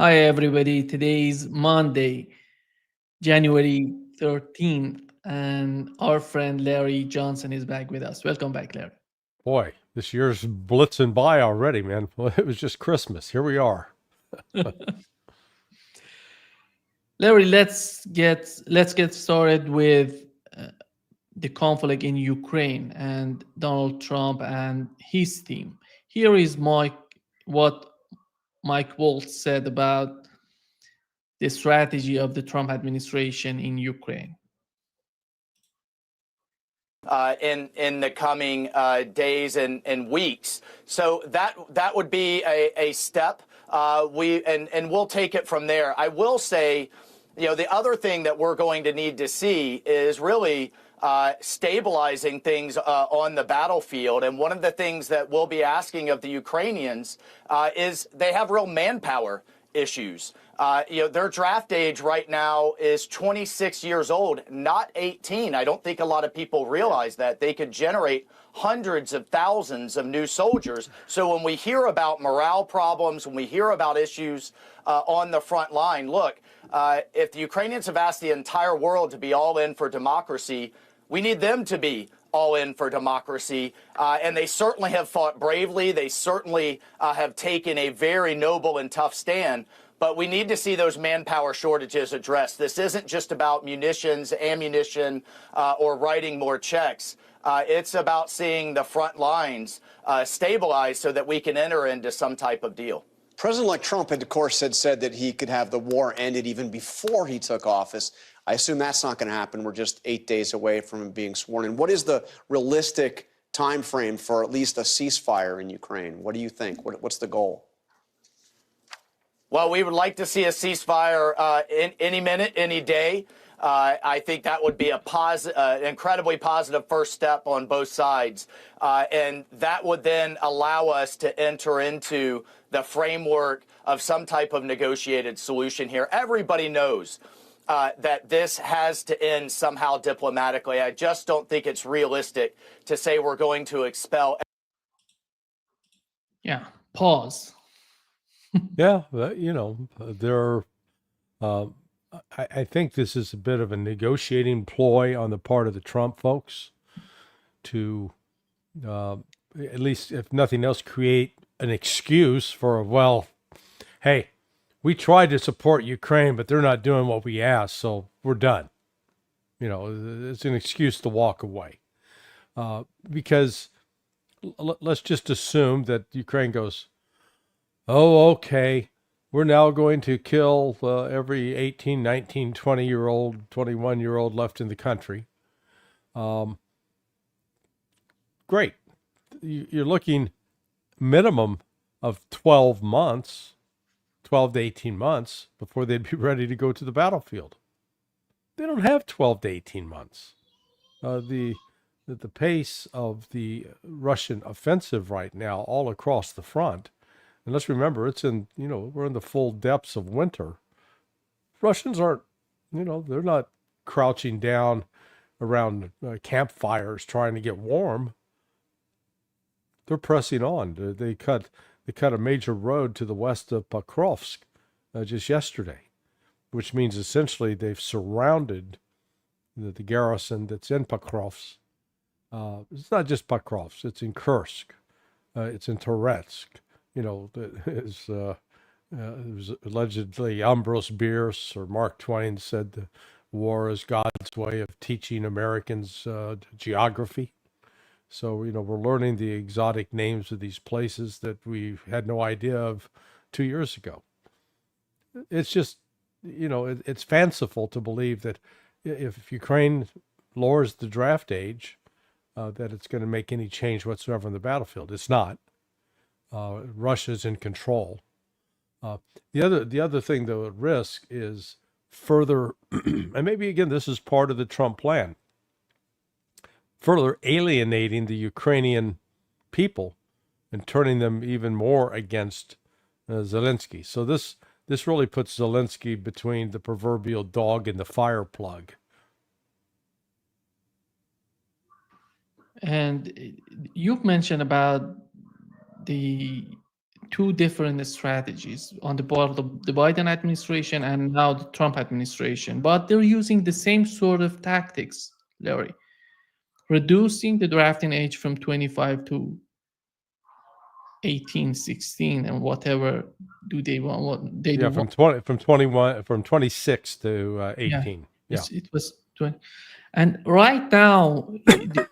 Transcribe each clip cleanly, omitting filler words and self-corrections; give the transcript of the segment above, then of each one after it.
Hi, everybody. Today is Monday, January 13th, and our friend Larry Johnson is back with us. Welcome back, Larry. Boy, this year's blitzing by already, man. Well, it was just Christmas. Here we are. Larry, let's get started with uh, the conflict in Ukraine and Donald Trump and his team. Here is what Mike Waltz said about the strategy of the Trump administration in Ukraine. In the coming days and weeks. So that would be a step. We'll take it from there. I will say, the other thing that we're going to need to see is really stabilizing things on the battlefield. And one of the things that we'll be asking of the Ukrainians is they have real manpower issues. Their draft age right now is 26 years old, not 18. I don't think a lot of people realize that. They could generate hundreds of thousands of new soldiers. So when we hear about morale problems, when we hear about issues on the front line, look, if the Ukrainians have asked the entire world to be all in for democracy, we need them to be all in for democracy. And they certainly have fought bravely. They certainly have taken a very noble and tough stand. But we need to see those manpower shortages addressed. This isn't just about munitions, ammunition, or writing more checks. It's about seeing the front lines stabilize so that we can enter into some type of deal. President-elect Trump had, of course, said that he could have the war ended even before he took office. I assume that's not going to happen. We're just 8 days away from him being sworn in. What is the realistic time frame for at least a ceasefire in Ukraine? What do you think? What's the goal? Well, we would like to see a ceasefire in any minute, any day. I think that would be an incredibly positive first step on both sides. And that would then allow us to enter into the framework of some type of negotiated solution here. Everybody knows that this has to end somehow diplomatically. I just don't think it's realistic to say we're going to expel. Yeah, pause. Yeah, there. I think this is a bit of a negotiating ploy on the part of the Trump folks to, at least if nothing else, create an excuse for, well, hey, we tried to support Ukraine, but they're not doing what we asked, so we're done. It's an excuse to walk away. Because let's just assume that Ukraine goes, oh, okay, we're now going to kill every 18, 19, 20-year-old, 21-year-old left in the country. Great. You're looking minimum of 12 months, 12 to 18 months before they'd be ready to go to the battlefield. They don't have 12 to 18 months. The pace of the Russian offensive right now all across the front, and let's remember, we're in the full depths of winter. Russians aren't, they're not crouching down around campfires trying to get warm. They're pressing on. They cut a major road to the west of Pokrovsk just yesterday, which means essentially they've surrounded the garrison that's in Pokrovsk. It's not just Pokrovsk. It's in Kursk. It's in Toretsk. It was allegedly Ambrose Bierce or Mark Twain said the war is God's way of teaching Americans geography. So, we're learning the exotic names of these places that we had no idea of 2 years ago. It's just, it's fanciful to believe that if Ukraine lowers the draft age, that it's going to make any change whatsoever on the battlefield. It's not. Russia's in control. The other thing, though, at risk is further, and maybe again this is part of the Trump plan, further alienating the Ukrainian people and turning them even more against Zelensky. So this really puts Zelensky between the proverbial dog and the fire plug. And you've mentioned about the two different strategies on the part of the Biden administration and now the Trump administration, but they're using the same sort of tactics, Larry. Reducing the drafting age from 25 to 18, 16, and whatever do they want, what they Yeah, do. from 26 to 18. Yeah. It was 20. And right now,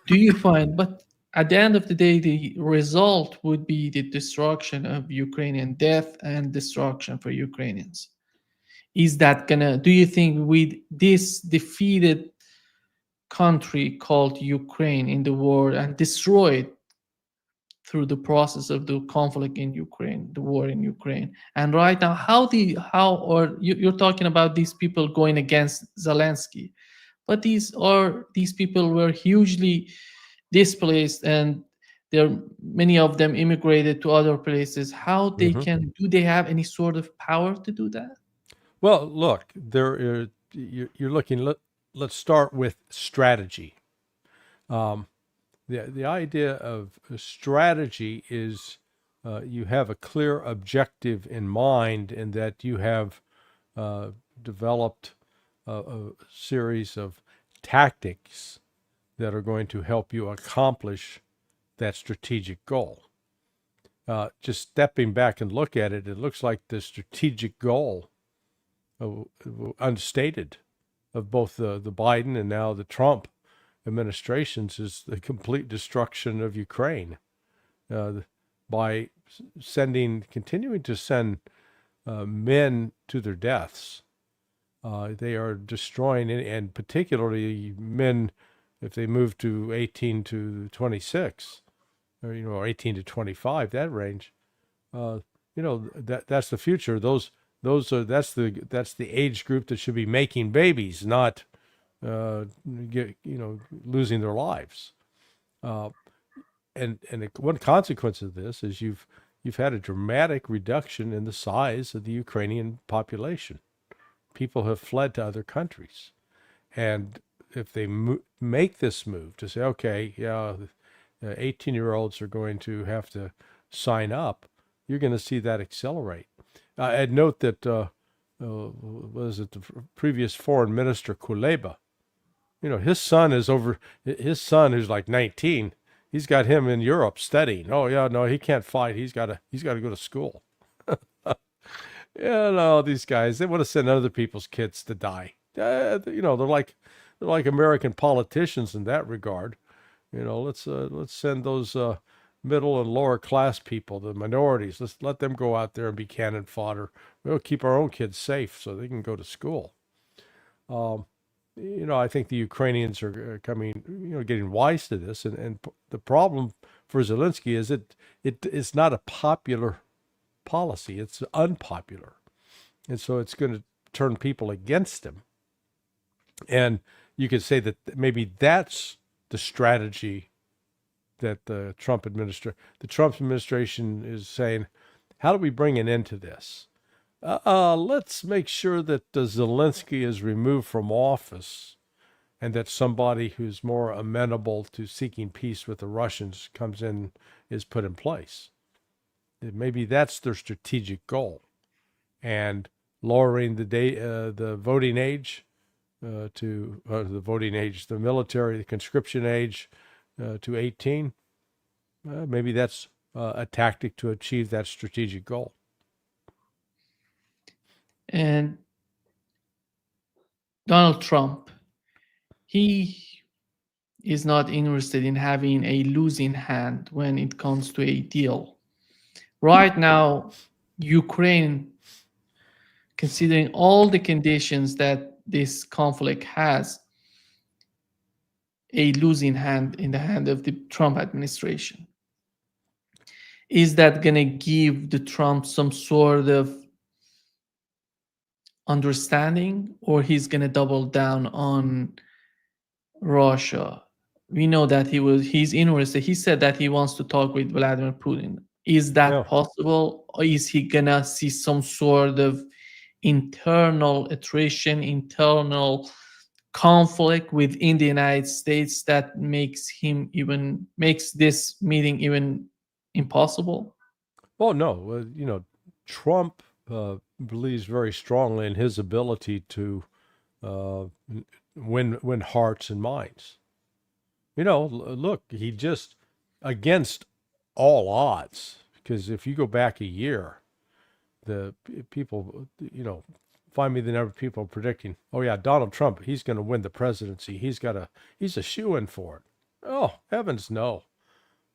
do you find, but at the end of the day, the result would be the destruction of Ukrainian, death and destruction for Ukrainians. Is that gonna, do you think with this defeated country called Ukraine in the war and destroyed through the process of the conflict in Ukraine, the war in Ukraine, and right now, you're talking about these people going against Zelensky, but these people were hugely displaced, and many of them immigrated to other places. How they can, do they have any sort of power to do that? Well, look, you're looking. Let's start with strategy. The idea of a strategy is you have a clear objective in mind, and that you have developed a series of tactics that are going to help you accomplish that strategic goal. Just stepping back and look at it, it looks like the strategic goal, unstated, of both the Biden and now the Trump administrations is the complete destruction of Ukraine by continuing to send men to their deaths. They are destroying, and particularly men, if they move to 18 to 26, or 18 to 25, that range. That's the future. That's the age group that should be making babies, not losing their lives. One consequence of this is you've had a dramatic reduction in the size of the Ukrainian population. People have fled to other countries, and if they make this move to say, okay, 18-year-olds are going to have to sign up, you're going to see that accelerate. I'd note that was it the previous foreign minister Kuleba? His son who's like 19. He's got him in Europe studying. Oh yeah, no, he can't fight. He's got to go to school. These guys, they want to send other people's kids to die. They're like American politicians in that regard. Let's send those middle and lower class people, the minorities. Let's let them go out there and be cannon fodder. We'll keep our own kids safe so they can go to school. I think the Ukrainians are getting wise to this, and the problem for Zelensky is it's not a popular policy. It's unpopular, and so it's going to turn people against him. And you could say that maybe that's the strategy that the Trump administration is saying. How do we bring an end to this? Let's make sure that Zelensky is removed from office, and that somebody who's more amenable to seeking peace with the Russians is put in place. Maybe that's their strategic goal, and lowering the voting age the military, the conscription age to 18. Maybe that's a tactic to achieve that strategic goal. And Donald Trump, he is not interested in having a losing hand when it comes to a deal. Right now, Ukraine, considering all the conditions that this conflict has, a losing hand in the hand of the Trump administration. Is that going to give the Trump some sort of understanding, or he's going to double down on Russia? We know that he's interested. He said that he wants to talk with Vladimir Putin. Is that possible? Or is he going to see some sort of internal attrition, internal conflict within the United States that makes this meeting even impossible? Oh, no. Trump believes very strongly in his ability to uh, win hearts and minds. Look, he just, against all odds, because if you go back a year, the people, find me the number of people predicting, oh yeah, Donald Trump, he's going to win the presidency. He's a shoo-in for it. Oh, heavens no.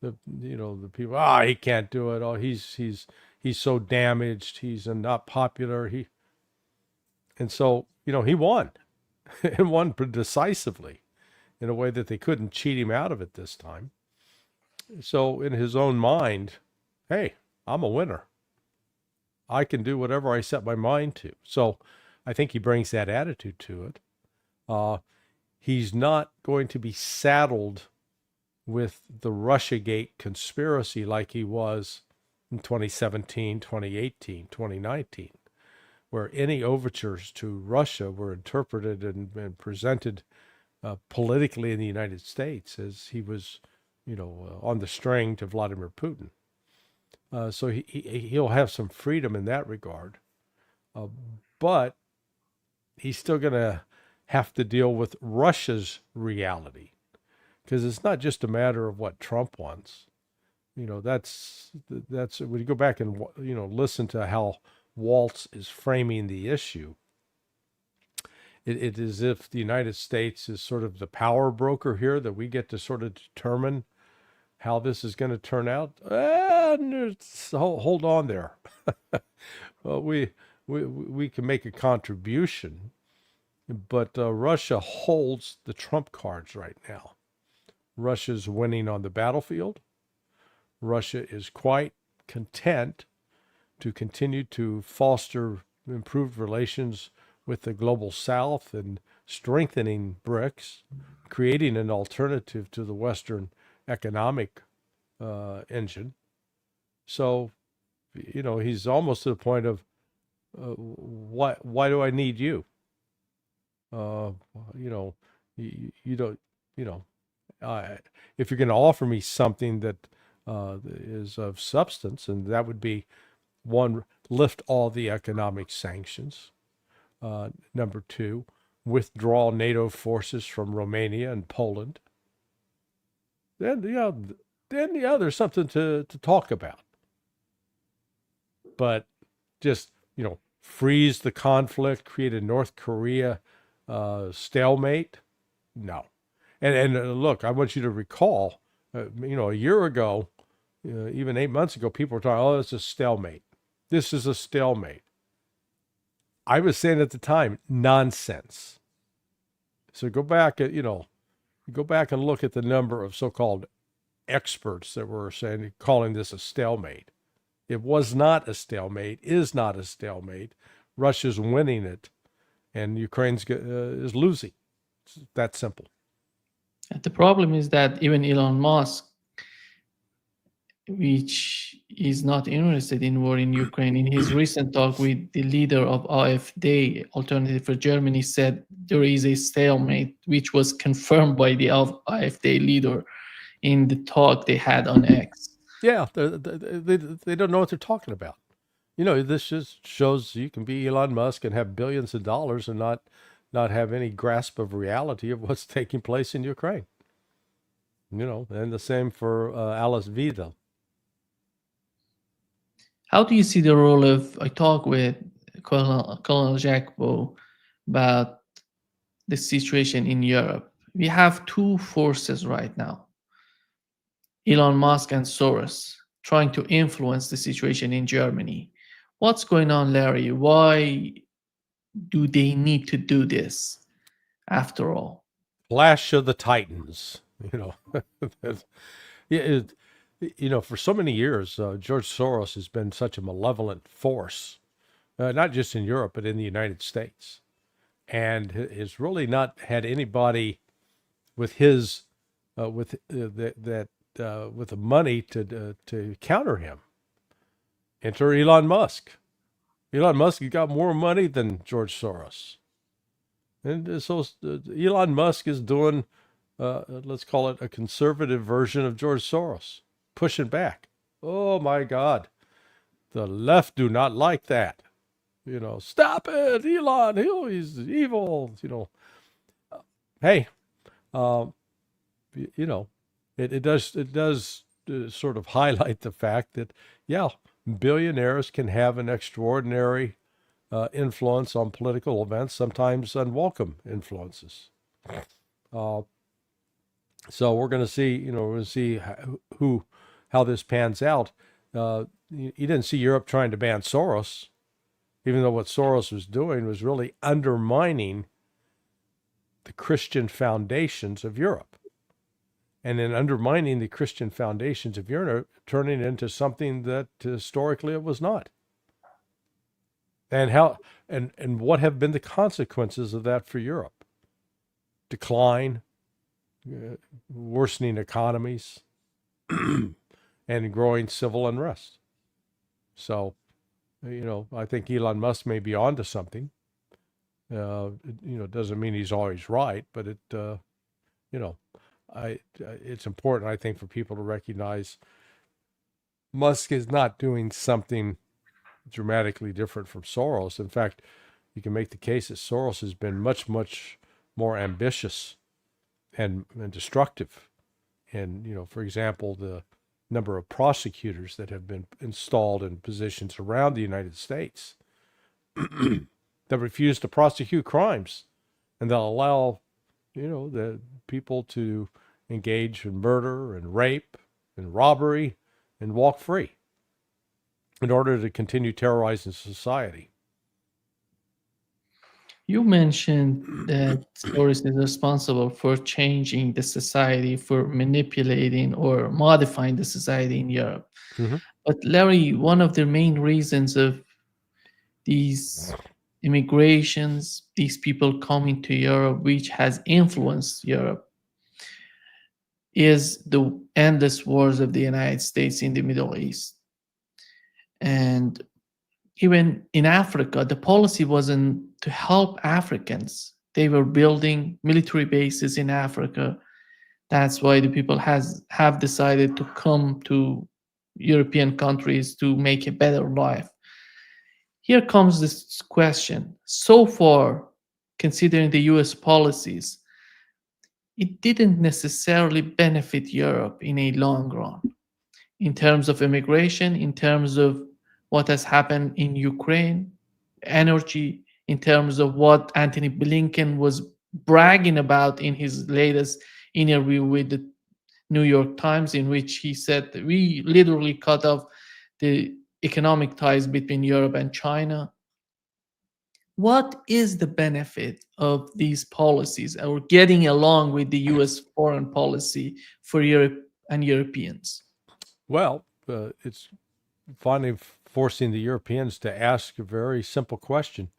The people, he can't do it. Oh, he's so damaged. He's not popular. And so, he won and won decisively in a way that they couldn't cheat him out of it this time. So in his own mind, hey, I'm a winner. I can do whatever I set my mind to. So I think he brings that attitude to it. He's not going to be saddled with the Russiagate conspiracy like he was in 2017, 2018, 2019, where any overtures to Russia were interpreted and presented politically in the United States as he was, on the string to Vladimir Putin. So he'll have some freedom in that regard. But he's still going to have to deal with Russia's reality, because it's not just a matter of what Trump wants. That's when you go back and, listen to how Waltz is framing the issue. It is as if the United States is sort of the power broker here, that we get to sort of determine how this is going to turn out. Hold on there. Well, we can make a contribution, but Russia holds the trump cards right now. Russia's winning on the battlefield. Russia is quite content to continue to foster improved relations with the global South and strengthening BRICS, creating an alternative to the Western economic engine. So, he's almost to the point of, why do I need you? You don't, if you're going to offer me something that is of substance, and that would be, one, lift all the economic sanctions. Number two, withdraw NATO forces from Romania and Poland. Then there's something to talk about. But just, freeze the conflict, create a North Korea stalemate? No. And look, I want you to recall, a year ago, even 8 months ago, people were talking, oh, it's a stalemate. This is a stalemate. I was saying at the time, nonsense. So go back and look at the number of so-called experts that were calling this a stalemate. It was not a stalemate, is not a stalemate. Russia's winning it, and Ukraine is losing. It's that simple. And the problem is that even Elon Musk, which is not interested in war in Ukraine, in his recent talk with the leader of AFD, Alternative for Germany, said there is a stalemate, which was confirmed by the AFD leader in the talk they had on X. Yeah, they don't know what they're talking about. This just shows you can be Elon Musk and have billions of dollars and not have any grasp of reality of what's taking place in Ukraine. And the same for Alice Vidal. How do you see the role of, I talked with Colonel Jacobo about the situation in Europe. We have two forces right now, Elon Musk and Soros, trying to influence the situation in Germany. What's going on, Larry? Why do they need to do this after all? Clash of the Titans, for so many years, George Soros has been such a malevolent force, not just in Europe, but in the United States, and has really not had anybody with his, with the money to counter him. Enter Elon Musk. Elon Musk has got more money than George Soros. And so Elon Musk is doing, let's call it a conservative version of George Soros, pushing back. Oh my God. the left do not like that. Stop it, Elon. He's evil. Hey, it does sort of highlight the fact that, yeah, billionaires can have an extraordinary influence on political events, sometimes unwelcome influences. So we're going to see, how this pans out. You didn't see Europe trying to ban Soros, even though what Soros was doing was really undermining the Christian foundations of Europe. And in undermining the Christian foundations of Europe, turning it into something that historically it was not. And what have been the consequences of that for Europe? Decline, worsening economies, and growing civil unrest. So, I think Elon Musk may be onto something. It doesn't mean he's always right, but it's important, I think, for people to recognize Musk is not doing something dramatically different from Soros. In fact, you can make the case that Soros has been much, much more ambitious and destructive. And, for example, the number of prosecutors that have been installed in positions around the United States that refuse to prosecute crimes, and they'll allow, the people to engage in murder and rape and robbery and walk free in order to continue terrorizing society. You mentioned that Soros is responsible for changing the society, for manipulating or modifying the society in Europe. Mm-hmm. But Larry, one of the main reasons of these immigrations, these people coming to Europe, which has influenced Europe, is the endless wars of the United States in the Middle East. And even in Africa, the policy wasn't to help Africans. They were building military bases in Africa. That's why the people have decided to come to European countries to make a better life. Here comes this question. So far, considering the US policies, it didn't necessarily benefit Europe in a long run in terms of immigration, in terms of what has happened in Ukraine, energy, in terms of what Anthony Blinken was bragging about in his latest interview with the New York Times, in which he said that we literally cut off the economic ties between Europe and China. What is the benefit of these policies or getting along with the US foreign policy for Europe and Europeans? Well, it's finally forcing the Europeans to ask a very simple question.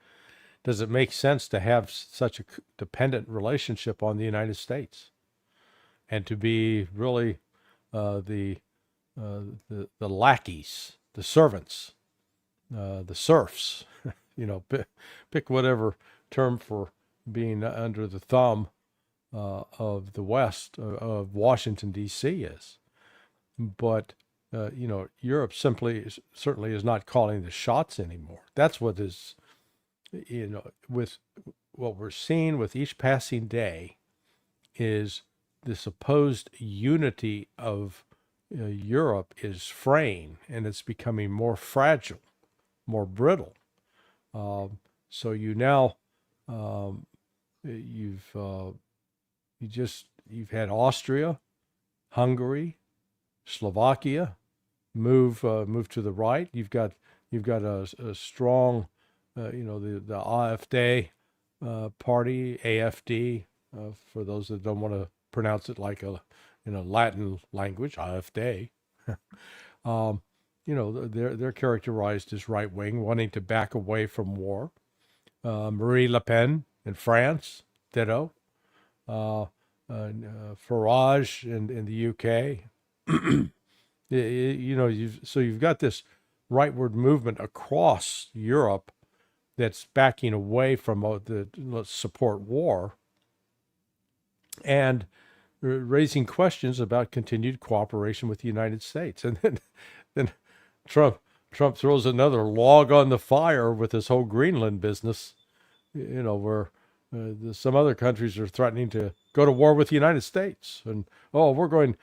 Does it make sense to have such a dependent relationship on the United States and to be really the lackeys, the servants, the serfs, pick whatever term for being under the thumb of the West, of Washington, D.C. is. But, Europe certainly is not calling the shots anymore. That's what is, with what we're seeing with each passing day is the supposed unity of Europe is fraying, and it's becoming more fragile, more brittle. So you've had Austria, Hungary, Slovakia move to the right. You've got a strong, the AFD party, AFD, for those that don't want to pronounce it like in a Latin language, AFD. They're characterized as right wing, wanting to back away from war. Marie Le Pen in France, ditto. Farage in the UK. You've got this rightward movement across Europe that's backing away from the let's support war and raising questions about continued cooperation with the United States. And then Trump Trump throws another log on the fire with this whole Greenland business, where some other countries are threatening to go to war with the United States, and we're going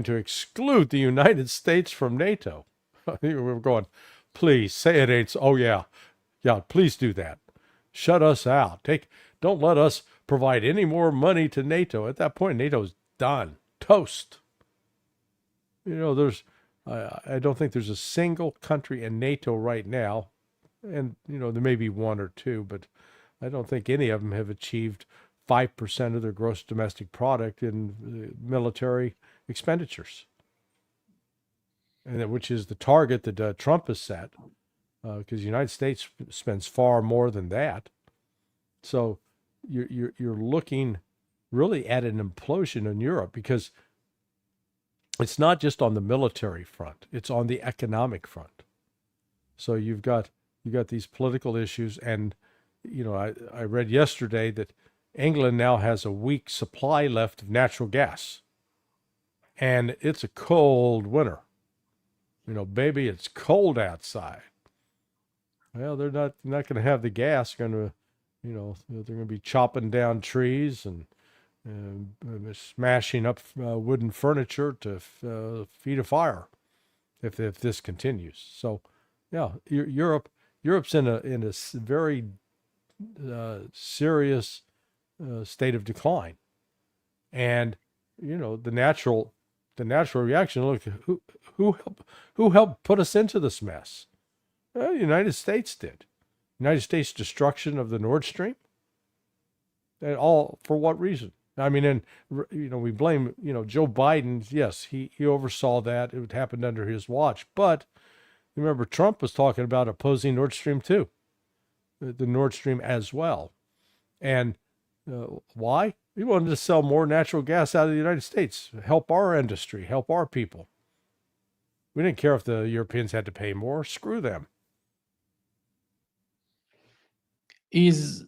to exclude the United States from NATO. We're going, please say it ain't. Oh yeah, please do that. Shut us out. Don't let us provide any more money to NATO. At that point, NATO's done, toast. I don't think there's a single country in NATO right now, and there may be one or two, but I don't think any of them have achieved 5% of their gross domestic product in military expenditures, and which is the target that Trump has set, because the United States spends far more than that. So you're looking really at an implosion in Europe, because it's not just on the military front, it's on the economic front. So you've got these political issues, and I read yesterday that England now has a week supply left of natural gas, and it's a cold winter. Baby, it's cold outside. Well, they're not going to have the gas. They're going to be chopping down trees and smashing up wooden furniture to feed a fire if this continues. So, yeah, Europe's in a very serious state of decline, and the natural reaction. Look, who helped put us into this mess? Well, the United States did. United States destruction of the Nord Stream. And all for what reason? I mean, and we blame Joe Biden. Yes, he oversaw that. It happened under his watch. But remember, Trump was talking about opposing Nord Stream 2, the Nord Stream as well. And why? He wanted to sell more natural gas out of the United States, help our industry, help our people. We didn't care if the Europeans had to pay more. Screw them. Is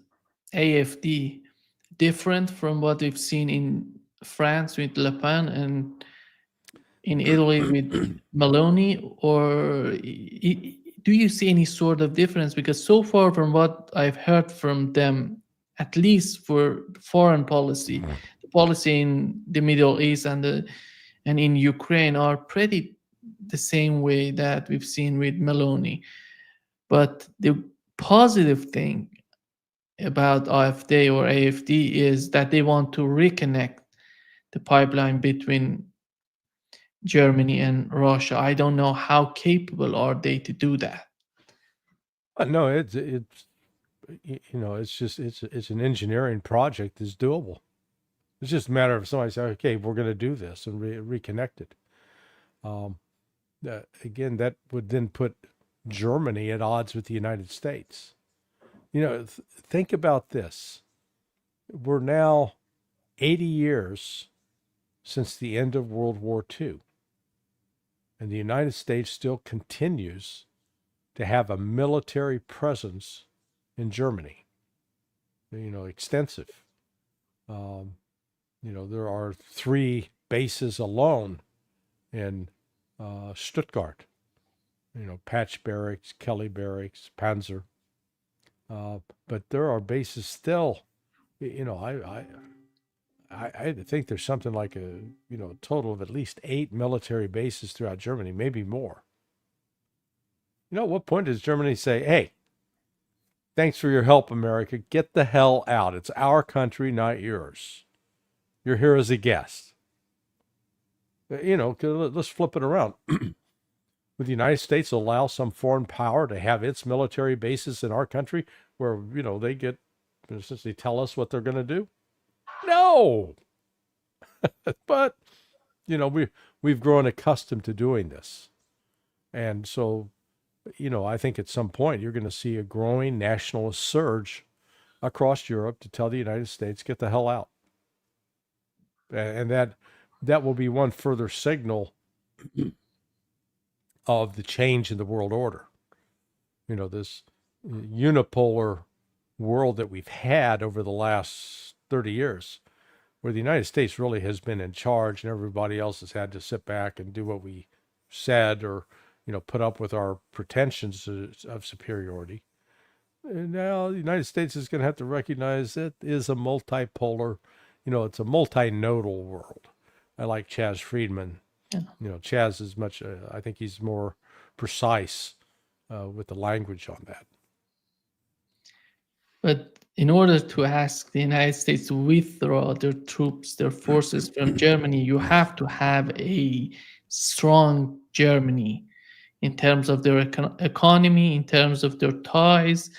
AFD different from what we've seen in France with Le Pen and in Italy with Meloni, or do you see any sort of difference? Because so far from what I've heard from them, at least for foreign policy, the policy in the Middle East and in Ukraine are pretty the same way that we've seen with Meloni. But the positive thing about AfD or AFD is that they want to reconnect the pipeline between Germany and Russia. I don't know how capable are they to do that. No, it's it's an engineering project that's doable. It's just a matter of somebody saying, okay, we're going to do this and reconnect it. Again, that would then put Germany at odds with the United States. Think about this. We're now 80 years since the end of World War II, and the United States still continues to have a military presence in Germany. Extensive. There are 3 bases alone in Stuttgart. Patch Barracks, Kelly Barracks, Panzer. But there are bases still. I think there's something like a total of at least 8 military bases throughout Germany, maybe more. At what point does Germany say, "Hey, thanks for your help, America. Get the hell out. It's our country, not yours. You're here as a guest." Let's flip it around. Would the United States allow some foreign power to have its military bases in our country where, they get, essentially tell us what they're going to do? No. But, we've grown accustomed to doing this. And so, I think at some point you're going to see a growing nationalist surge across Europe to tell the United States, get the hell out. And that will be one further signal of the change in the world order. This unipolar world that we've had over the last 30 years, where the United States really has been in charge and everybody else has had to sit back and do what we said, or, put up with our pretensions of superiority. And now the United States is going to have to recognize it is a multipolar, it's a multinodal world. I like Chaz Friedman. Yeah. Chaz is much, I think he's more precise with the language on that. But in order to ask the United States to withdraw their troops, their forces from Germany, you have to have a strong Germany in terms of their economy, in terms of their ties.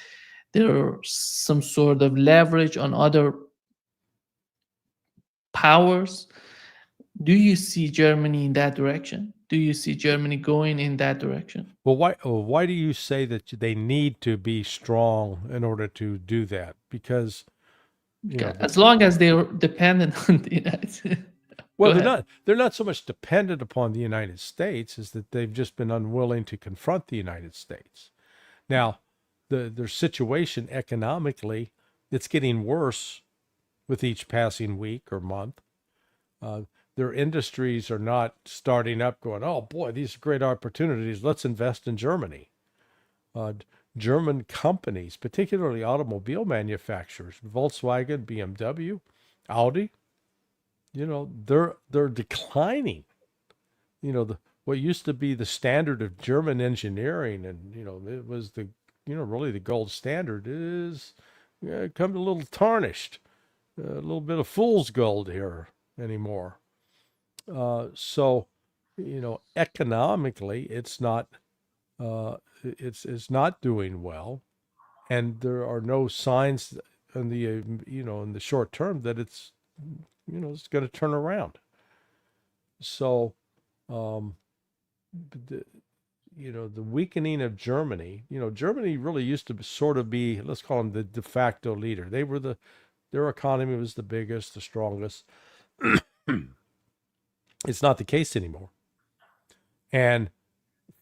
There's some sort of leverage on other powers. Do you see Germany in that direction? Do you see Germany going in that direction? Well, why do you say that they need to be strong in order to do that? Because as long as they're dependent on the United States. Well, they're not so much dependent upon the United States as that they've just been unwilling to confront the United States. Now, their situation economically, it's getting worse with each passing week or month. Their industries are not starting up going, oh boy, these are great opportunities. Let's invest in Germany. German companies, particularly automobile manufacturers, Volkswagen, BMW, Audi, they're declining. What used to be the standard of German engineering, and it was the really the gold standard, is come a little tarnished, a little bit of fool's gold here anymore. So economically, it's not doing well, and there are no signs in the in the short term that it's it's going to turn around. So, the weakening of Germany, Germany really used to sort of be, let's call them the de facto leader. Their economy was the biggest, the strongest. It's not the case anymore. And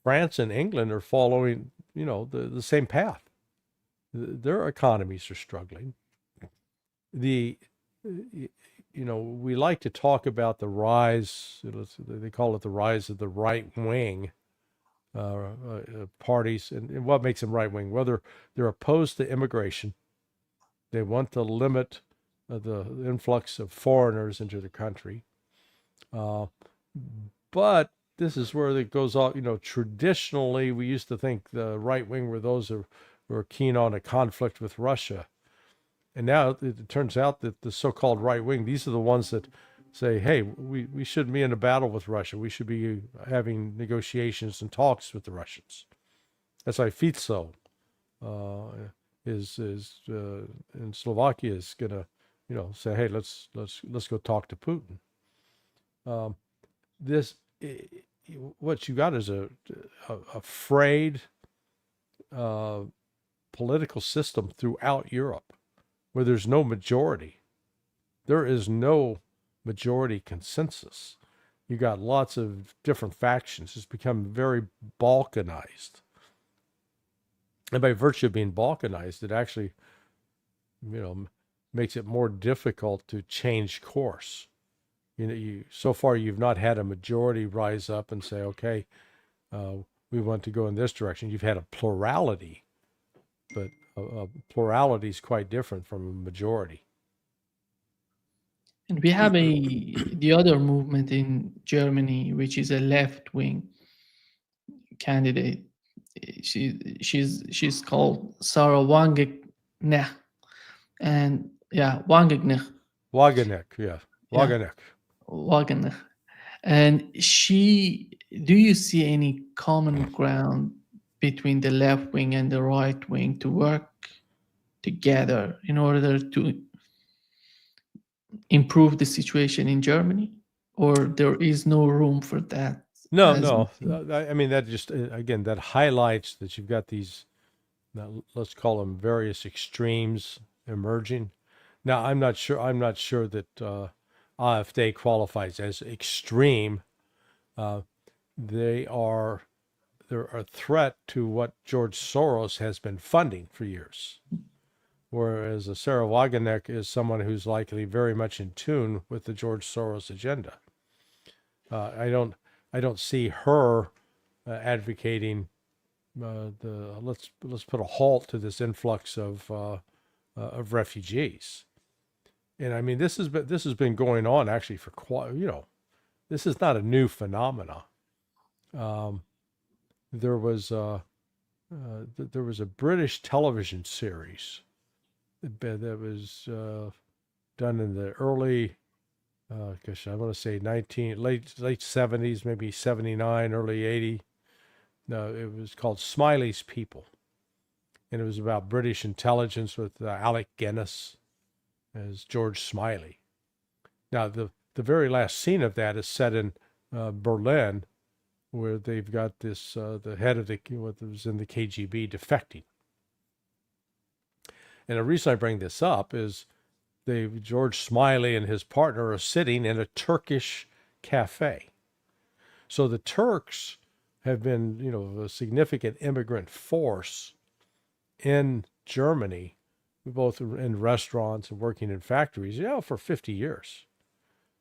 France and England are following, the same path. Their economies are struggling. We like to talk about the rise, they call it the rise of the right wing parties. And what makes them right wing? Well, they're opposed to immigration. They want to limit the influx of foreigners into the country. But this is where it goes off. Traditionally, we used to think the right wing were those who were keen on a conflict with Russia. And now it turns out that the so-called right wing, these are the ones that say, hey, we shouldn't be in a battle with Russia. We should be having negotiations and talks with the Russians. That's why Fico is in Slovakia is going to, say, hey, let's go talk to Putin. What you got is a frayed political system throughout Europe, where there's no majority. There is no majority consensus. You got lots of different factions. It's become very balkanized. And by virtue of being balkanized, it actually, makes it more difficult to change course. So far you've not had a majority rise up and say, okay, we want to go in this direction. You've had a plurality, but a plurality is quite different from a majority. And we have the other movement in Germany, which is a left-wing candidate. She's called Sarah Wagenknecht, and Wagenknecht. Wagenknecht. And do you see any common ground between the left wing and the right wing to work together in order to improve the situation in Germany, or there is no room for that? No. I mean, that just, again, that highlights that you've got these, let's call them various extremes emerging. Now, I'm not sure that AFD qualifies as extreme. They're a threat to what George Soros has been funding for years. Whereas Sarah Wagenknecht is someone who's likely very much in tune with the George Soros agenda. I don't see her advocating let's put a halt to this influx of refugees. And I mean, this has been going on actually for quite, this is not a new phenomena. There was a British television series that was done in the early, I want to say late 70s, maybe 79, early 80. No, it was called Smiley's People, and it was about British intelligence with Alec Guinness as George Smiley. Now, the very last scene of that is set in Berlin, where they've got this the head of what was in the KGB defecting. And the reason I bring this up is George Smiley and his partner are sitting in a Turkish cafe. So the Turks have been, a significant immigrant force in Germany, both in restaurants and working in factories, for 50 years.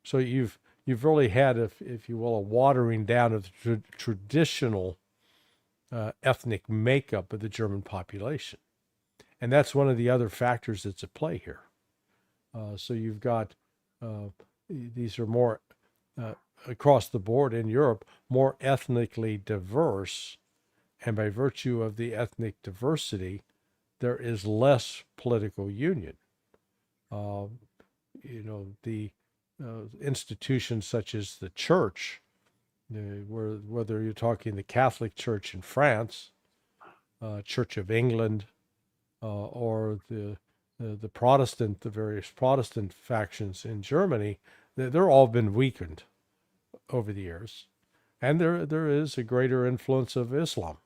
So you've really had, if you will, a watering down of the traditional ethnic makeup of the German population. And that's one of the other factors that's at play here. So you've got, these are more, across the board in Europe, more ethnically diverse. And by virtue of the ethnic diversity, there is less political union. The institutions such as the church, whether you're talking the Catholic Church in France, Church of England, or the various Protestant factions in Germany, they're all been weakened over the years, and there is a greater influence of Islam.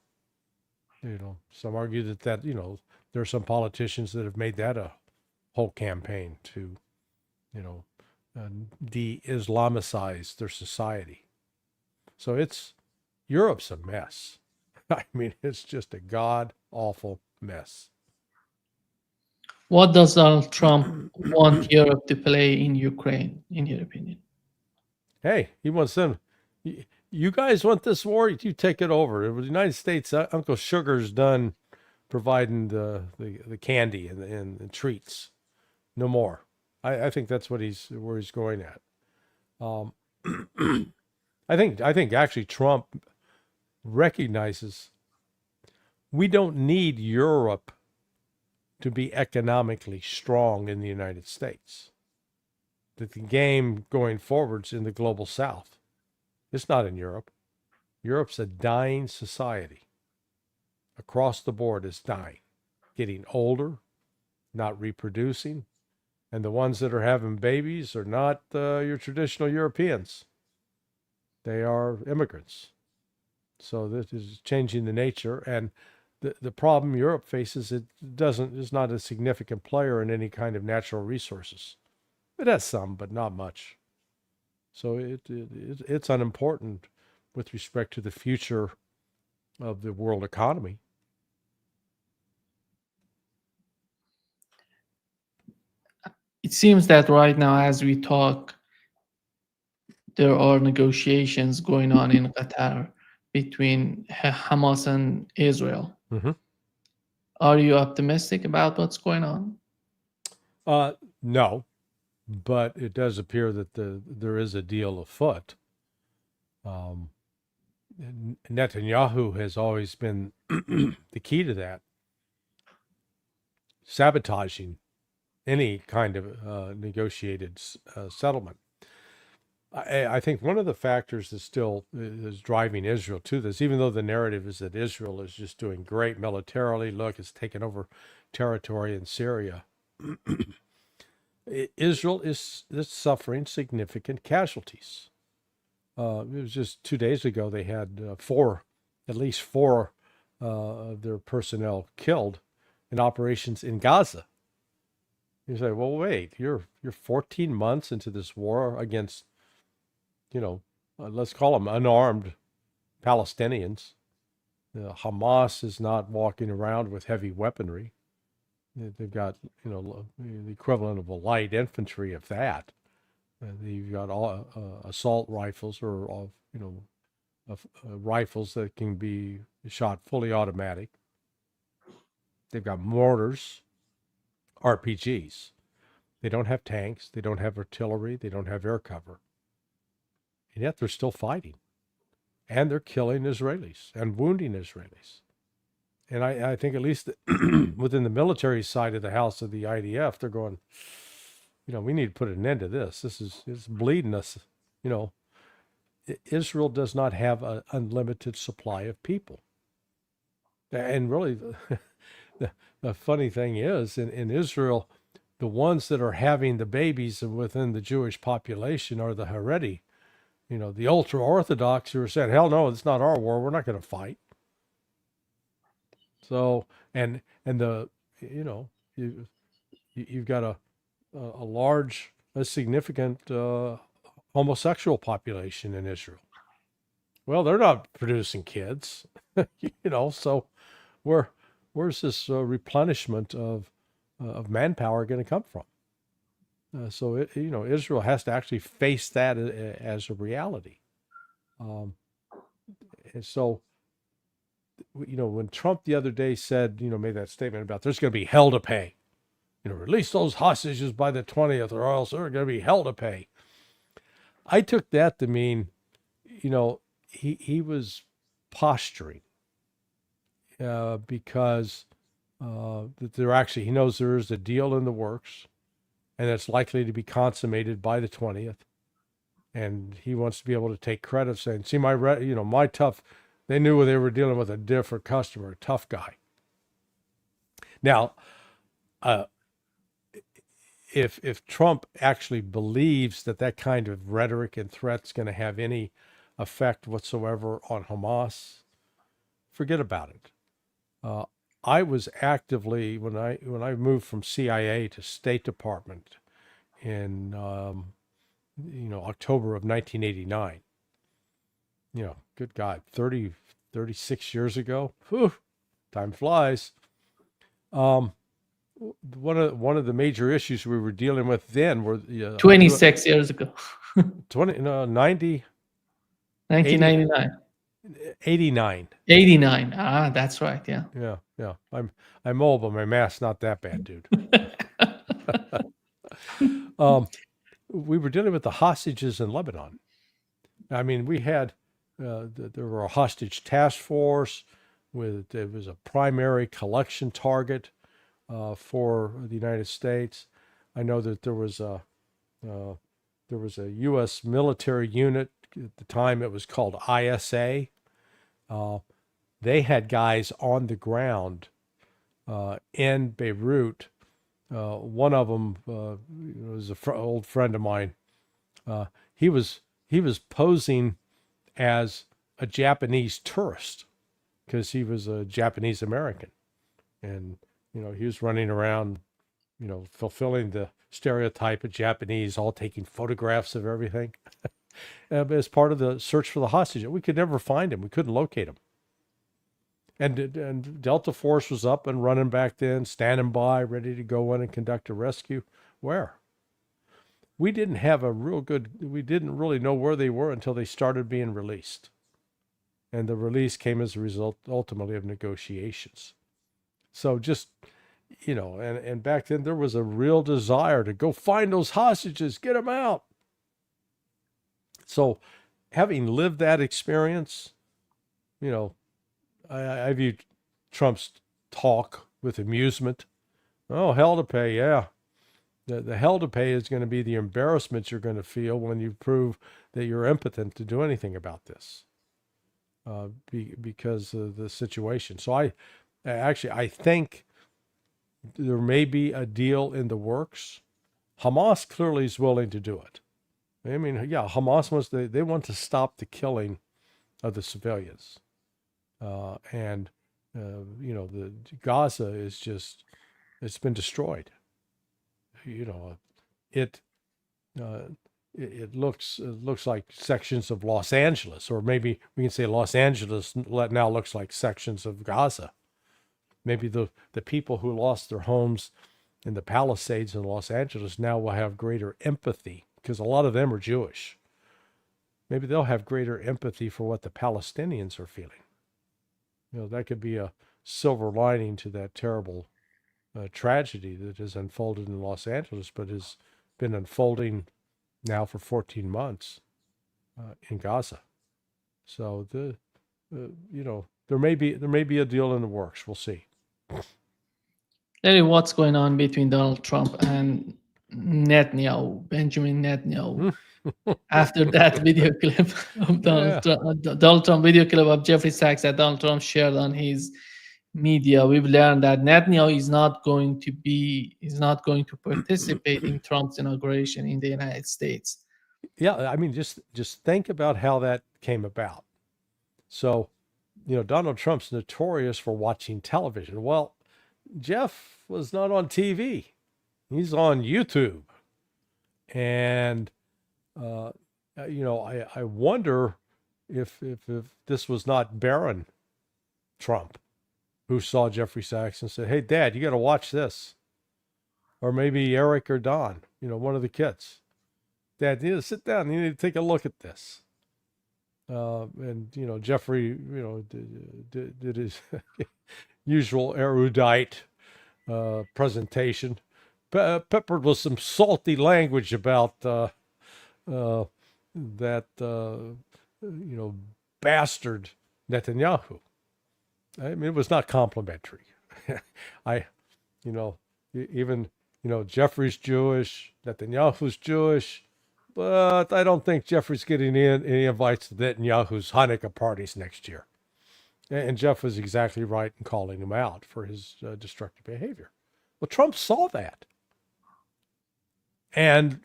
Some argue that there are some politicians that have made that a whole campaign to, de-Islamicize their society. So Europe's a mess. I mean, it's just a god-awful mess. What does Donald Trump want Europe to play in Ukraine, in your opinion? Hey, he wants them. You guys want this war? You take it over. The United States, Uncle Sugar's done providing the candy and the treats. No more. I think that's where he's going at. I think actually Trump recognizes we don't need Europe to be economically strong in the United States. That the game going forward's in the global South. It's not in Europe. Europe's a dying society. Across the board is dying, getting older, not reproducing, and the ones that are having babies are not your traditional Europeans. They are immigrants. So this is changing the nature, and the problem Europe faces, is not a significant player in any kind of natural resources. It has some, but not much. So it's unimportant with respect to the future of the world economy. It seems that right now, as we talk, there are negotiations going on in Qatar between Hamas and Israel. Mm-hmm. Are you optimistic about what's going on? No, but it does appear that there is a deal afoot. Netanyahu has always been the key to that, sabotaging any kind of negotiated settlement. I think one of the factors that still is driving Israel to this, even though the narrative is that Israel is just doing great militarily, look, it's taken over territory in Syria. Israel is suffering significant casualties. It was just 2 days ago they had at least four of their personnel killed in operations in Gaza. You say, well, wait, you're 14 months into this war against, let's call them unarmed Palestinians. Hamas is not walking around with heavy weaponry. They've got, the equivalent of a light infantry of that. You've got all assault rifles or, rifles that can be shot fully automatic. They've got mortars, RPGs. They don't have tanks. They don't have artillery. They don't have air cover. And yet they're still fighting. And they're killing Israelis and wounding Israelis. And I think at least within the military side of the house of the IDF, they're going, we need to put an end to this. It's bleeding us. Israel does not have an unlimited supply of people. And really, the funny thing is, in Israel, the ones that are having the babies within the Jewish population are the Haredi, the ultra-Orthodox who are saying, hell no, it's not our war. We're not going to fight. So, and you've got a significant homosexual population in Israel. Well, they're not producing kids, so where's this replenishment of manpower going to come from? So Israel has to actually face that as a reality. And so, when Trump the other day said, made that statement about there's going to be hell to pay, release those hostages by the 20th or else they're going to be hell to pay. I took that to mean, he was posturing because that he knows there is a deal in the works and it's likely to be consummated by the 20th. And he wants to be able to take credit saying, see, my tough, they knew they were dealing with a different customer, a tough guy. Now, if Trump actually believes that kind of rhetoric and threat's going to have any effect whatsoever on Hamas, forget about it. I was actively, when I moved from CIA to State Department in October of 1989. Good God, 36 years ago. Whew, time flies. One of the major issues we were dealing with then were 26 years ago. 90 1999. 89. 89. That's right. Yeah. Yeah. I'm old, but my math's not that bad, dude. We were dealing with the hostages in Lebanon. I mean, we had there were a hostage task force there was a primary collection target for the United States. I know that there was a U.S. military unit at the time. It was called ISA. They had guys on the ground in Beirut. One of them was an old friend of mine. He was posing as a Japanese tourist because he was a Japanese American, and he was running around, fulfilling the stereotype of Japanese, all taking photographs of everything as part of the search for the hostage. We could never find him. We couldn't locate him. And Delta Force was up and running back then, standing by, ready to go in and conduct a rescue. Where? We didn't really know where they were until they started being released. And the release came as a result, ultimately, of negotiations. So just, and back then there was a real desire to go find those hostages, get them out. So having lived that experience, I view Trump's talk with amusement. Oh, hell to pay, yeah. The hell to pay is going to be the embarrassment you're going to feel when you prove that you're impotent to do anything about this because of the situation. So I think there may be a deal in the works. Hamas clearly is willing to do it. I mean, yeah, Hamas they want to stop the killing of the civilians. The Gaza is just, it's been destroyed. It looks like sections of Los Angeles, or maybe we can say Los Angeles now looks like sections of Gaza. Maybe the people who lost their homes in the Palisades in Los Angeles now will have greater empathy because a lot of them are Jewish. maybe they'll have greater empathy for what the Palestinians are feeling. That could be a silver lining to that terrible tragedy that has unfolded in Los Angeles, but has been unfolding now for 14 months in Gaza. So there may be a deal in the works. We'll see. Larry, what's going on between Donald Trump and Benjamin Netanyahu? After that video clip of Donald Trump video clip of Jeffrey Sachs that Donald Trump shared on his media, we've learned that Netanyahu is not going to participate in Trump's inauguration in the United States. Yeah, I mean, just think about how that came about. So, Donald Trump's notorious for watching television. Well, Jeff was not on TV. He's on YouTube. And, I wonder if this was not Barron Trump who saw Jeffrey Sachs and said, "Hey, Dad, you got to watch this." Or maybe Eric or Don, one of the kids. "Dad, you need to sit down. You need to take a look at this." And Jeffrey, did his usual erudite presentation, peppered with some salty language about that bastard Netanyahu. I mean, it was not complimentary. Even Jeffrey's Jewish, Netanyahu's Jewish. But I don't think Jeffrey's getting any invites to Netanyahu's Hanukkah parties next year. And Jeff was exactly right in calling him out for his destructive behavior. Well, Trump saw that. And,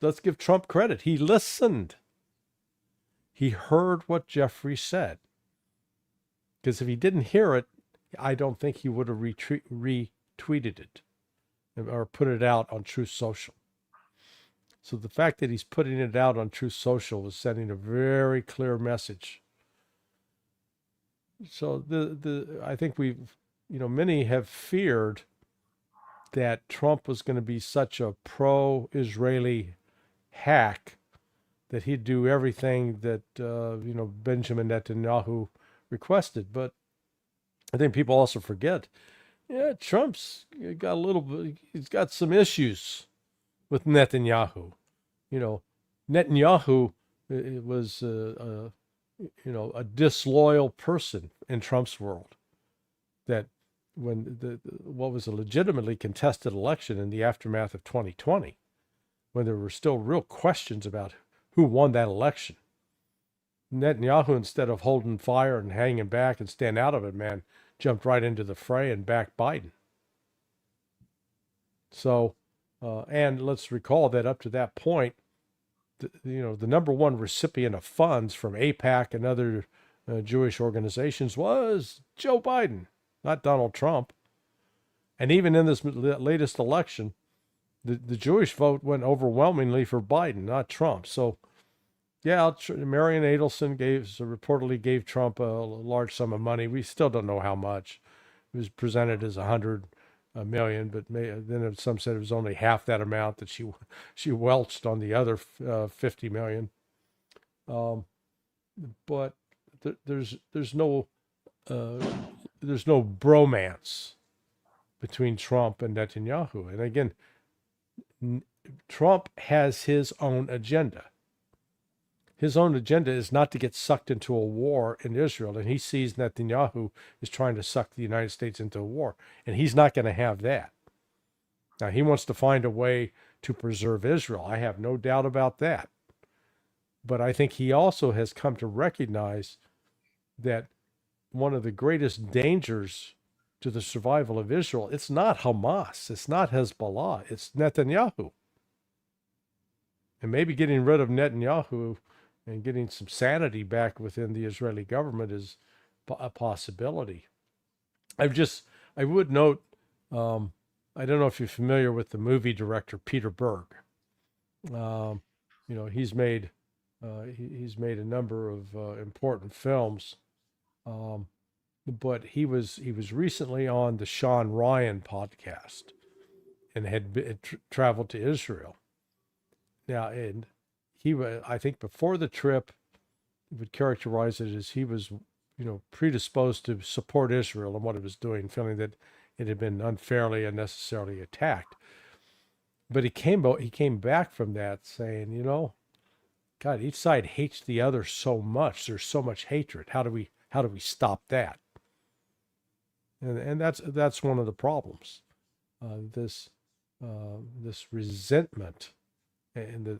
let's give Trump credit. He listened. He heard what Jeffrey said. Because if he didn't hear it, I don't think he would have retweeted it or put it out on Truth Social. So the fact that he's putting it out on Truth Social is sending a very clear message. So I think many have feared that Trump was going to be such a pro-Israeli hack that he'd do everything that Benjamin Netanyahu requested. But I think people also forget, Trump's got he's got some issues with Netanyahu. Netanyahu was a disloyal person in Trump's world. That when what was a legitimately contested election in the aftermath of 2020, when there were still real questions about who won that election, Netanyahu, instead of holding fire and hanging back and staying out of it, jumped right into the fray and backed Biden. So, and let's recall that up to that point, the number one recipient of funds from AIPAC and other Jewish organizations was Joe Biden, not Donald Trump. And even in this latest election, the Jewish vote went overwhelmingly for Biden, not Trump. So, yeah, Marion Adelson reportedly gave Trump a large sum of money. We still don't know how much. It was presented as $100 million, but then some said it was only half that amount that she welched on the other $50 million. But there's no bromance between Trump and Netanyahu. And again, Trump has his own agenda. His own agenda is not to get sucked into a war in Israel, and he sees Netanyahu is trying to suck the United States into a war, and he's not going to have that. Now, he wants to find a way to preserve Israel. I have no doubt about that. But I think he also has come to recognize that one of the greatest dangers to the survival of Israel, it's not Hamas, it's not Hezbollah, it's Netanyahu. And maybe getting rid of Netanyahu and getting some sanity back within the Israeli government is a possibility. I would note, I don't know if you're familiar with the movie director Peter Berg. He's made a number of important films, but he was recently on the Sean Ryan podcast and had traveled to Israel. Now, and I think before the trip, would characterize it as he was, predisposed to support Israel and what it was doing, feeling that it had been unfairly and unnecessarily attacked. But he came back from that saying, God, each side hates the other so much. There's so much hatred. How do we stop that? And that's one of the problems. This resentment and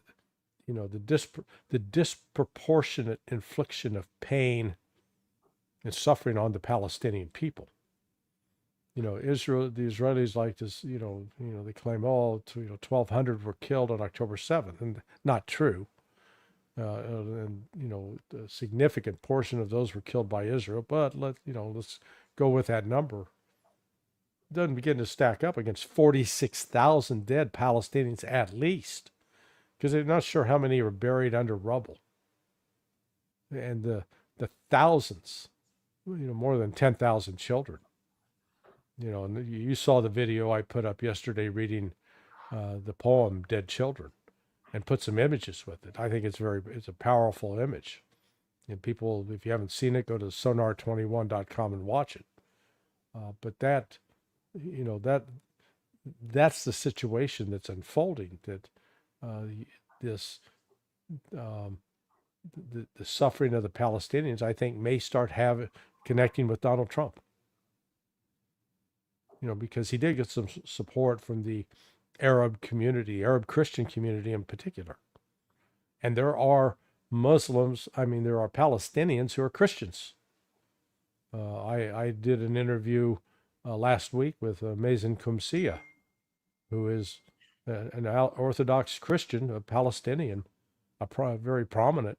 the disproportionate infliction of pain and suffering on the Palestinian people. The Israelis like to, they claim, 1,200 were killed on October 7th, and not true. A significant portion of those were killed by Israel, but let's go with that number. It doesn't begin to stack up against 46,000 dead Palestinians at least, because they're not sure how many are buried under rubble. And the thousands, more than 10,000 children. And you saw the video I put up yesterday reading the poem Dead Children, and put some images with it. I think it's a powerful image. And people, if you haven't seen it, go to sonar21.com and watch it. But that's the situation that's unfolding, that the suffering of the Palestinians, I think, may start connecting with Donald Trump. Because he did get some support from the Arab community, Arab Christian community in particular. And there are there are Palestinians who are Christians. I did an interview last week with Mazen Kumsia, who is an Orthodox Christian, a Palestinian, very prominent,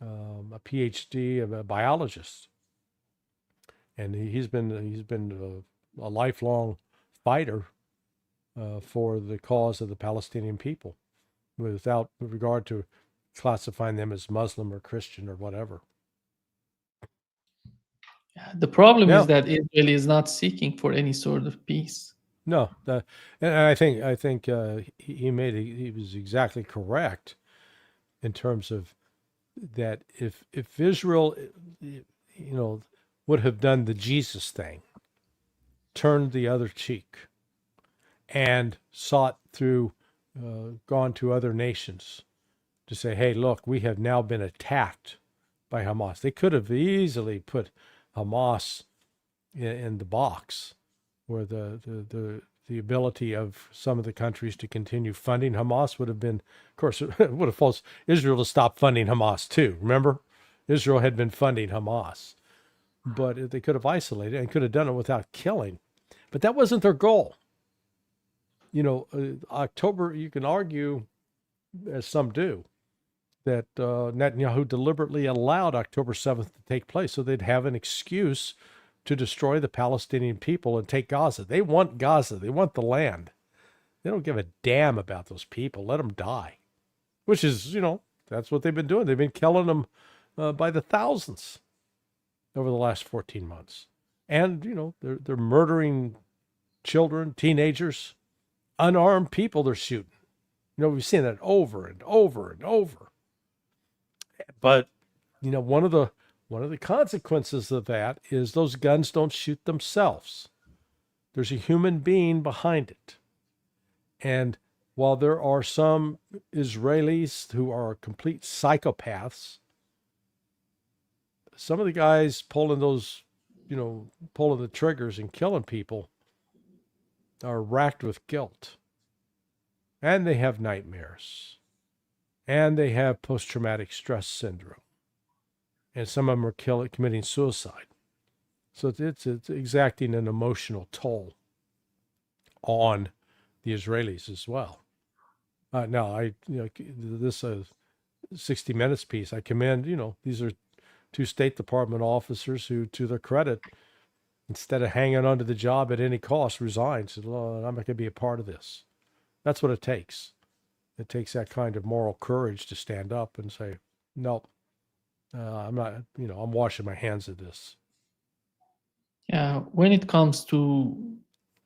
a PhD, a biologist. And he's been a lifelong fighter for the cause of the Palestinian people, without regard to classifying them as Muslim or Christian or whatever. The problem is that Israel is not seeking for any sort of peace. No, and I think he was exactly correct in terms of that. If Israel, would have done the Jesus thing, turned the other cheek, and gone to other nations to say, hey, look, we have now been attacked by Hamas. They could have easily put Hamas in the box, where the ability of some of the countries to continue funding Hamas would have been, of course, it would have forced Israel to stop funding Hamas too. Remember? Israel had been funding Hamas. But they could have isolated and could have done it without killing. But that wasn't their goal. October, you can argue, as some do, that Netanyahu deliberately allowed October 7th to take place so they'd have an excuse to destroy the Palestinian people and take Gaza. They want Gaza. They want the land. They don't give a damn about those people. Let them die. Which is, that's what they've been doing. They've been killing them by the thousands over the last 14 months. And, they're murdering children, teenagers, unarmed people they're shooting. We've seen that over and over and over. But, one of the consequences of that is those guns don't shoot themselves. There's a human being behind it. And while there are some Israelis who are complete psychopaths, some of the guys pulling the triggers and killing people are racked with guilt. And they have nightmares. And they have post-traumatic stress syndrome. And some of them are committing suicide. So it's exacting an emotional toll on the Israelis as well. Now, this 60 Minutes piece, I commend, these are two State Department officers who, to their credit, instead of hanging on to the job at any cost, resigned, said, well, I'm not going to be a part of this. That's what it takes. It takes that kind of moral courage to stand up and say, no, I'm not, I'm washing my hands of this. Yeah, when it comes to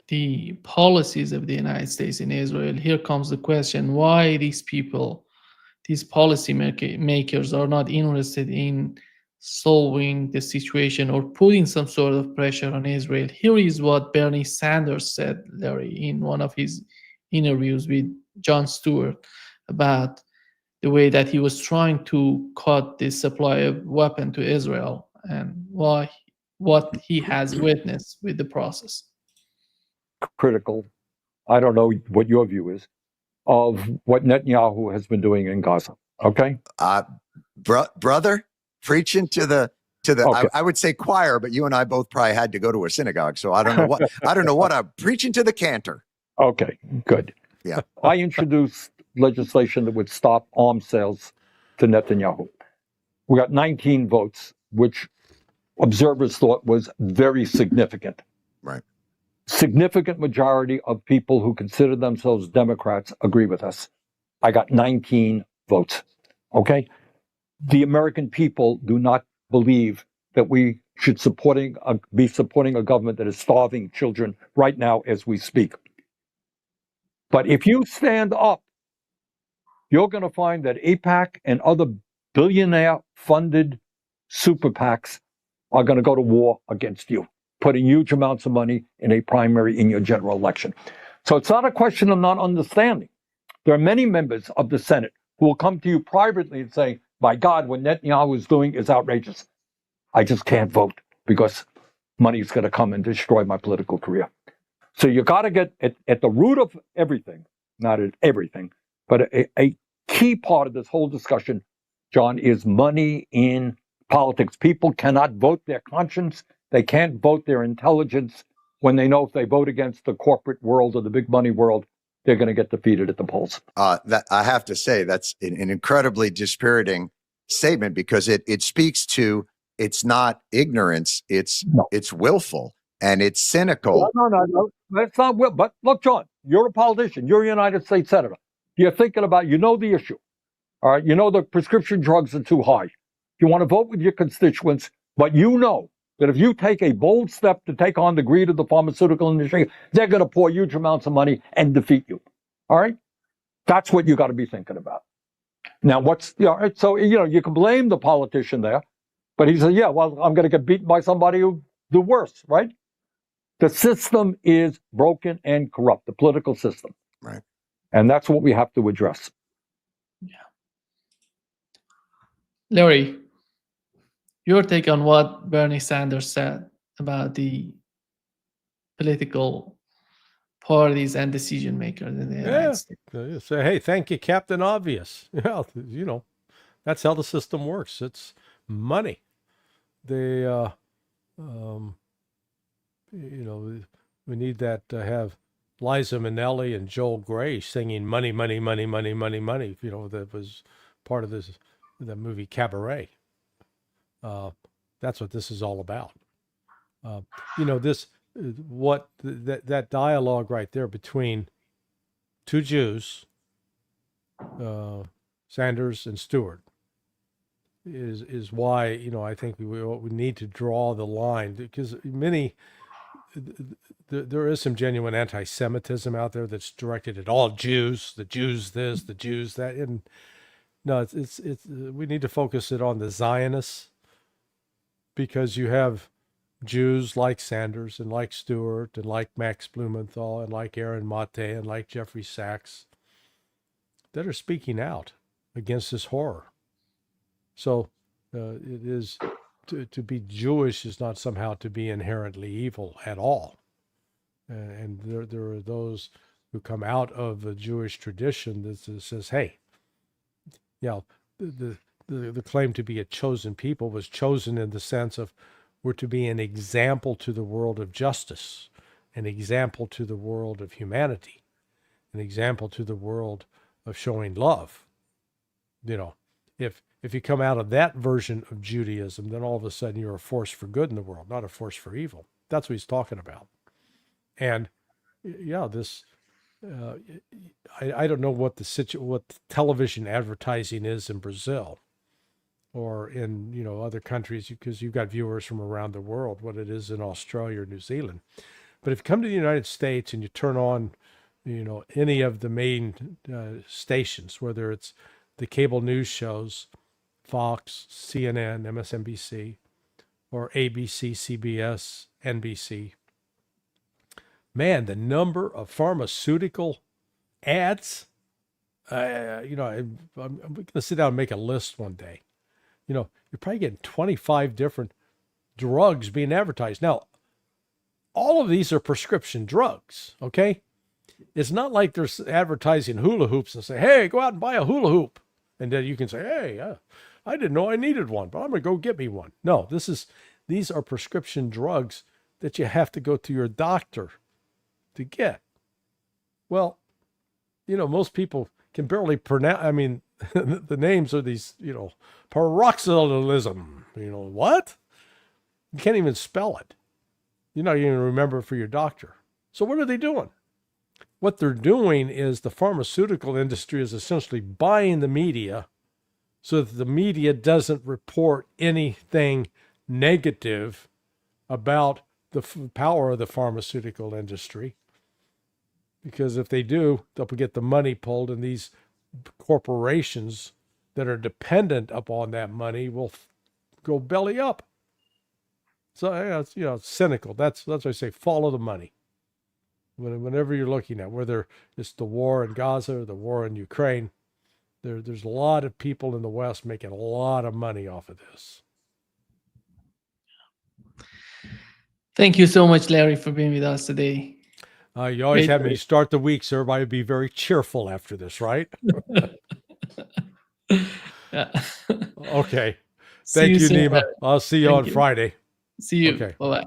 the policies of the United States in Israel, here comes the question, why these people these policy makers are not interested in solving the situation or putting some sort of pressure on Israel. Here is what Bernie Sanders said, Larry, in one of his interviews with Jon Stewart about the way that he was trying to cut the supply of weapon to Israel and what he has witnessed with the process. Critical, I don't know what your view is, of what Netanyahu has been doing in Gaza. Okay? Brother, preaching to the Okay. I would say choir, but you and I both probably had to go to a synagogue, so I don't know what I'm preaching to the cantor. Okay, good. Yeah. I introduced legislation that would stop arms sales to Netanyahu. We got 19 votes, which observers thought was very significant. Right. Significant majority of people who consider themselves Democrats agree with us. I got 19 votes. Okay? The American people do not believe that we should be supporting a government that is starving children right now as we speak. But if you stand up, you're going to find that AIPAC and other billionaire-funded super PACs are going to go to war against you, putting huge amounts of money in a primary in your general election. So it's not a question of not understanding. There are many members of the Senate who will come to you privately and say, my God, what Netanyahu is doing is outrageous. I just can't vote because money is going to come and destroy my political career. So you got to get at the root of everything, not at everything, but a key part of this whole discussion, John, is money in politics. People cannot vote their conscience. They can't vote their intelligence when they know if they vote against the corporate world or the big money world, they're going to get defeated at the polls. That I have to say, that's an incredibly dispiriting statement because it speaks to, it's not ignorance, it's willful and it's cynical. No. That's not will. But look, John, you're a politician. You're a United States Senator. You're thinking about, the issue. All right. You know the prescription drugs are too high. You want to vote with your constituents, but you know that if you take a bold step to take on the greed of the pharmaceutical industry, they're going to pour huge amounts of money and defeat you. All right? That's what you got to be thinking about. Now, so, you can blame the politician there, but he said, I'm going to get beaten by somebody who do worse, right? The system is broken and corrupt, the political system. Right. And that's what we have to address. Yeah. Larry, your take on what Bernie Sanders said about the political parties and decision makers in the United States. Say, hey, thank you, Captain Obvious. Yeah, that's how the system works. It's money. They, we need that to have Liza Minnelli and Joel Grey singing "Money, Money, Money, Money, Money, Money." That was part of the movie Cabaret. That's what this is all about. That dialogue right there between two Jews, Sanders and Stewart, is why I think we need to draw the line, because there is some genuine anti-Semitism out there that's directed at all Jews, the Jews this, the Jews that, and no, it's we need to focus it on the Zionists, because you have Jews like Sanders and like Stewart and like Max Blumenthal and like Aaron Mate and like Jeffrey Sachs that are speaking out against this horror. So it is to be Jewish is not somehow to be inherently evil at all. And there are those who come out of the Jewish tradition that says, hey, the claim to be a chosen people was chosen in the sense of we're to be an example to the world of justice, an example to the world of humanity, an example to the world of showing love. If you come out of that version of Judaism, then all of a sudden you're a force for good in the world, not a force for evil. That's what he's talking about. And this, I don't know what what television advertising is in Brazil or in, other countries, because you've got viewers from around the world, what it is in Australia or New Zealand. But if you come to the United States and you turn on, any of the main stations, whether it's the cable news shows, Fox, CNN, MSNBC, or ABC, CBS, NBC. Man, the number of pharmaceutical ads, I'm going to sit down and make a list one day. You're probably getting 25 different drugs being advertised. Now, all of these are prescription drugs, okay? It's not like they're advertising hula hoops and say, hey, go out and buy a hula hoop. And then you can say, hey, I didn't know I needed one, but I'm going to go get me one. No, these are prescription drugs that you have to go to your doctor to get. Well, most people can barely pronounce, the names are these, paroxysm, what? You can't even spell it. You're not even remember it for your doctor. So what are they doing? What they're doing is the pharmaceutical industry is essentially buying the media so that the media doesn't report anything negative about the power of the pharmaceutical industry. Because if they do, they'll get the money pulled, and these corporations that are dependent upon that money will go belly up. So it's cynical. That's why I say follow the money. Whenever you're looking at whether it's the war in Gaza or the war in Ukraine, there's a lot of people in the West making a lot of money off of this. Thank you so much, Larry, for being with us today. You always have me start the week, so everybody be very cheerful after this, right? Yeah. Okay. Thank you, Nima. I'll see you on Friday. See you. Okay. Bye-bye.